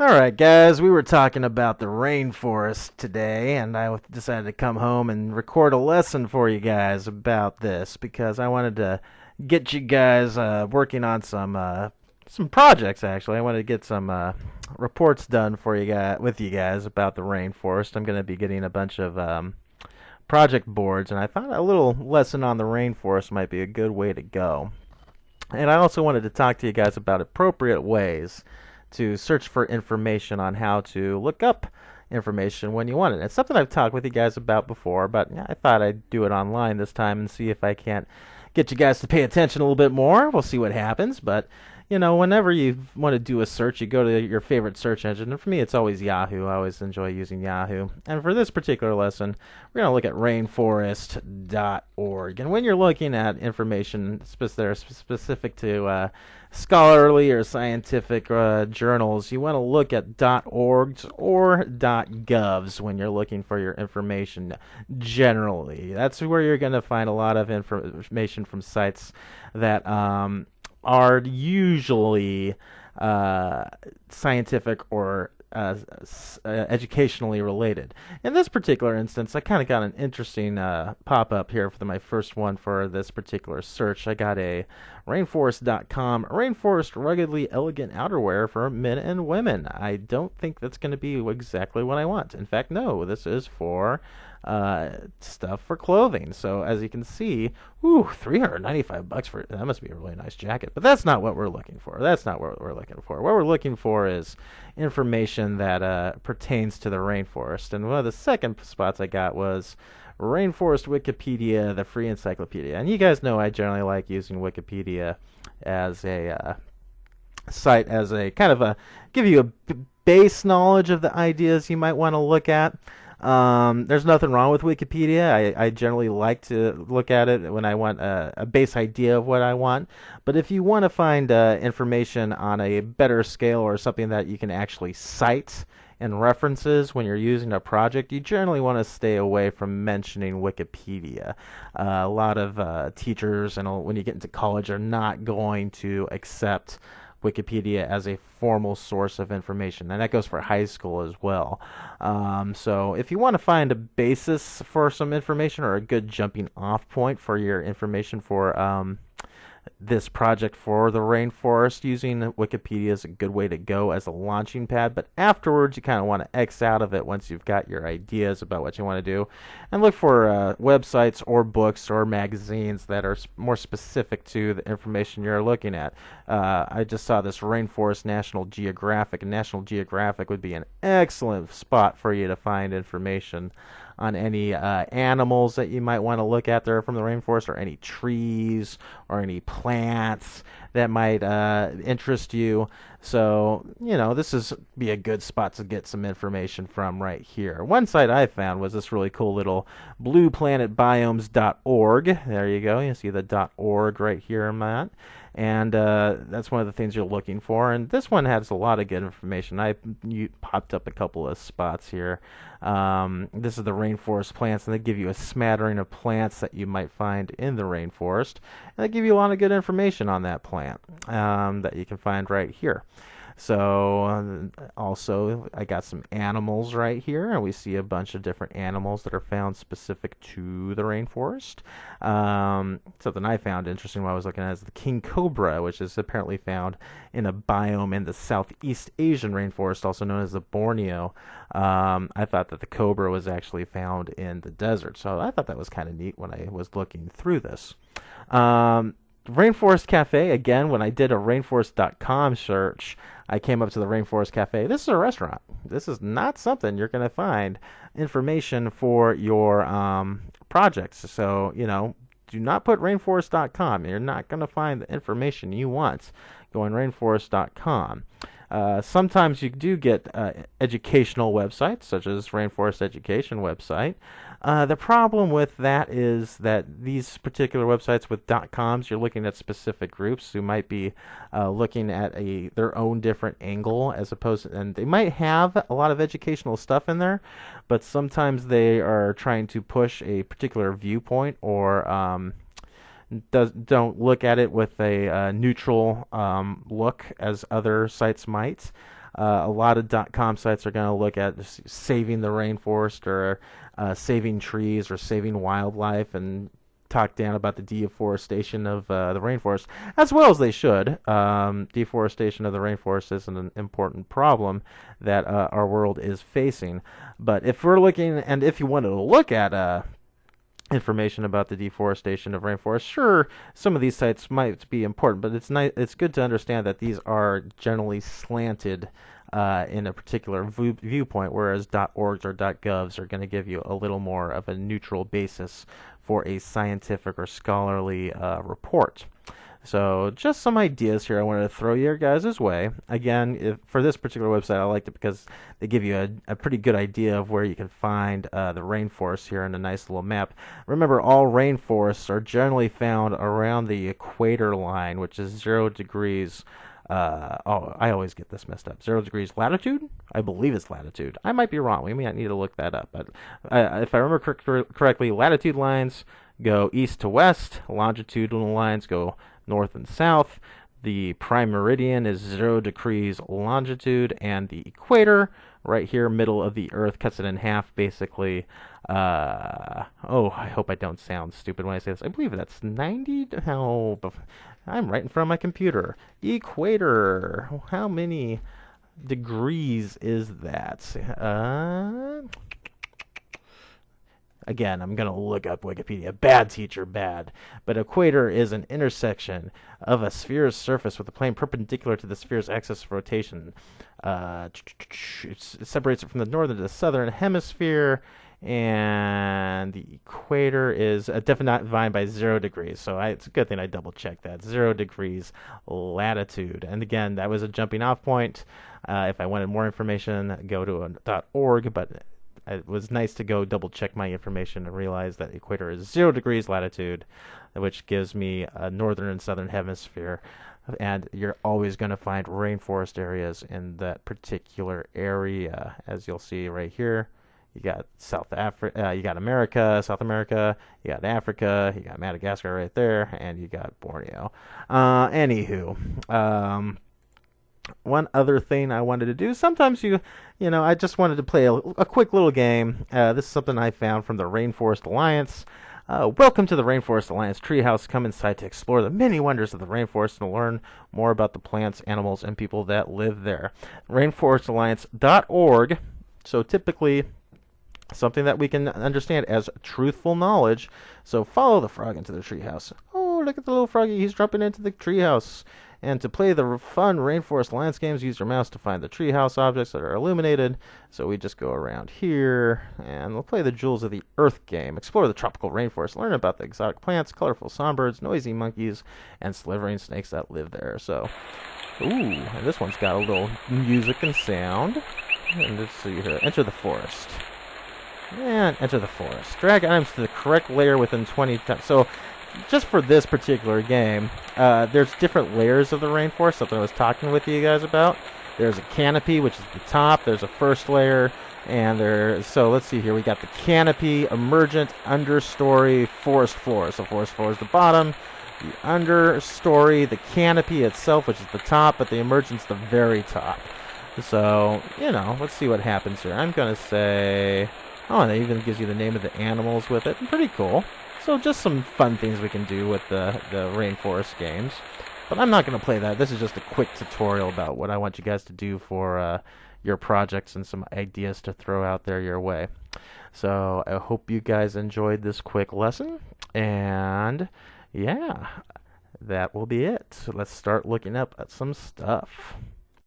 Alright, guys, we were talking about the rainforest today, and I decided to come home and record a lesson for you guys about this because I wanted to get you guys working on some projects. Actually, I wanted to get some reports done for you guys with you guys about the rainforest. I'm going to be getting a bunch of project boards, and I thought a little lesson on the rainforest might be a good way to go. And I also wanted to talk to you guys about appropriate ways to search for information on how to look up information when you want it. It's something I've talked with you guys about before, but I thought I'd do it online this time and see if I can't get you guys to pay attention a little bit more. We'll see what happens, but whenever you want to do a search, you go to your favorite search engine. And for me, it's always Yahoo. I always enjoy using Yahoo. And for this particular lesson, we're going to look at rainforest.org. And when you're looking at information that are specific to scholarly or scientific journals, you want to look at .orgs or .govs when you're looking for your information generally. That's where you're going to find a lot of information from sites that are usually scientific or educationally related. In this particular instance, I kind of got an interesting pop-up here for my first one for this particular search. I got a rainforest.com, rainforest ruggedly elegant outerwear for men and women. I don't think that's going to be exactly what I want. In fact, no, this is for stuff for clothing. So as you can see, $395 for that must be a really nice jacket. But that's not what we're looking for. That's not what we're looking for. What we're looking for is information that pertains to the rainforest. And one of the second spots I got was Rainforest Wikipedia, the free encyclopedia. And you guys know I generally like using Wikipedia as a site, as a kind of a give you a base knowledge of the ideas you might want to look at. There's nothing wrong with Wikipedia. I generally like to look at it when I want a base idea of what I want. But if you want to find information on a better scale or something that you can actually cite and references when you're using a project, you generally want to stay away from mentioning Wikipedia. A lot of teachers, and when you get into college, are not going to accept Wikipedia as a formal source of information, and that goes for high school as well. So if you want to find a basis for some information or a good jumping off point for your information for this project for the rainforest, using Wikipedia is a good way to go as a launching pad, but afterwards you kind of want to X out of it once you've got your ideas about what you want to do, and look for websites or books or magazines that are more specific to the information you're looking at. I just saw this Rainforest National Geographic, and National Geographic would be an excellent spot for you to find information on any animals that you might want to look at there from the rainforest, or any trees or any plants that might interest you. So, this is be a good spot to get some information from right here. One site I found was this really cool little blueplanetbiomes.org. There you go. You see the .org right here in that. And that's one of the things you're looking for. And this one has a lot of good information. You popped up a couple of spots here. This is the rainforest plants, and they give you a smattering of plants that you might find in the rainforest. And they give you a lot of good information on that plant that you can find right here. So also, I got some animals right here, and we see a bunch of different animals that are found specific to the rainforest. Something I found interesting while I was looking at is the king cobra, which is apparently found in a biome in the Southeast Asian rainforest, also known as the Borneo. I thought that the cobra was actually found in the desert, so I thought that was kind of neat when I was looking through this. Rainforest Cafe, again, when I did a rainforest.com search, I came up to the Rainforest Cafe. This is a restaurant. This is not something you're going to find information for your projects. So, do not put rainforest.com. You're not going to find the information you want going rainforest.com. Sometimes you do get educational websites, such as Rainforest Education website. The problem with that is that these particular websites with .coms, you're looking at specific groups who might be looking at their own different angle, as opposed to, and they might have a lot of educational stuff in there, but sometimes they are trying to push a particular viewpoint, or don't look at it with a neutral look as other sites might. A lot of .com sites are going to look at saving the rainforest or saving trees or saving wildlife and talk down about the deforestation of the rainforest, as well as they should. Deforestation of the rainforest is an important problem that our world is facing. But if we're looking, and if you wanted to look at information about the deforestation of rainforests, sure, some of these sites might be important, but it's good to understand that these are generally slanted in a particular viewpoint, whereas .orgs or .govs are going to give you a little more of a neutral basis for a scientific or scholarly report. So just some ideas here I wanted to throw your guys' way. Again, for this particular website, I liked it because they give you a pretty good idea of where you can find the rainforests here in a nice little map. Remember, all rainforests are generally found around the equator line, which is 0 degrees. I always get this messed up. 0 degrees latitude? I believe it's latitude. I might be wrong. We might need to look that up. But if I remember correctly, latitude lines go east to west. Longitudinal lines go north and south. The prime meridian is 0 degrees longitude, and the equator, right here, middle of the Earth, cuts it in half, basically. I hope I don't sound stupid when I say this. I believe that's 90. I'm right in front of my computer. Equator. How many degrees is that? Again, I'm going to look up Wikipedia. Bad teacher, bad. But equator is an intersection of a sphere's surface with a plane perpendicular to the sphere's axis of rotation. It separates it from the northern to the southern hemisphere, and the equator is defined by 0 degrees. So it's a good thing I double-checked that. 0 degrees latitude. And again, that was a jumping off point. If I wanted more information, go to .org, but it was nice to go double-check my information and realize that the equator is 0 degrees latitude, which gives me a northern and southern hemisphere. And you're always going to find rainforest areas in that particular area, as you'll see right here. You got South Africa, you got America, South America, you got Africa, you got Madagascar right there, and you got Borneo. One other thing I wanted to do, sometimes I just wanted to play a quick little game. This is something I found from the Rainforest Alliance. Welcome to the Rainforest Alliance Treehouse. Come inside to explore the many wonders of the rainforest and learn more about the plants, animals, and people that live there. Rainforestalliance.org. So typically something that we can understand as truthful knowledge. So follow the frog into the treehouse. Oh, look at the little froggy. He's jumping into the treehouse. And to play the fun Rainforest Alliance games, use your mouse to find the treehouse objects that are illuminated. So we just go around here, and we'll play the Jewels of the Earth game. Explore the tropical rainforest. Learn about the exotic plants, colorful songbirds, noisy monkeys, and slithering snakes that live there. So, and this one's got a little music and sound. And let's see here. Enter the forest. And enter the forest. Drag items to the correct layer within 20 times. So, just for this particular game, there's different layers of the rainforest, something I was talking with you guys about. There's a canopy, which is the top. There's a first layer, and so let's see here. We got the canopy, emergent, understory, forest floor. So forest floor is the bottom. The understory, the canopy itself, which is the top, but the emergent's the very top. So, let's see what happens here. I'm going to say, and it even gives you the name of the animals with it. Pretty cool. So just some fun things we can do with the Rainforest games. But I'm not going to play that. This is just a quick tutorial about what I want you guys to do for your projects and some ideas to throw out there your way. So I hope you guys enjoyed this quick lesson. And yeah, that will be it. So let's start looking up at some stuff.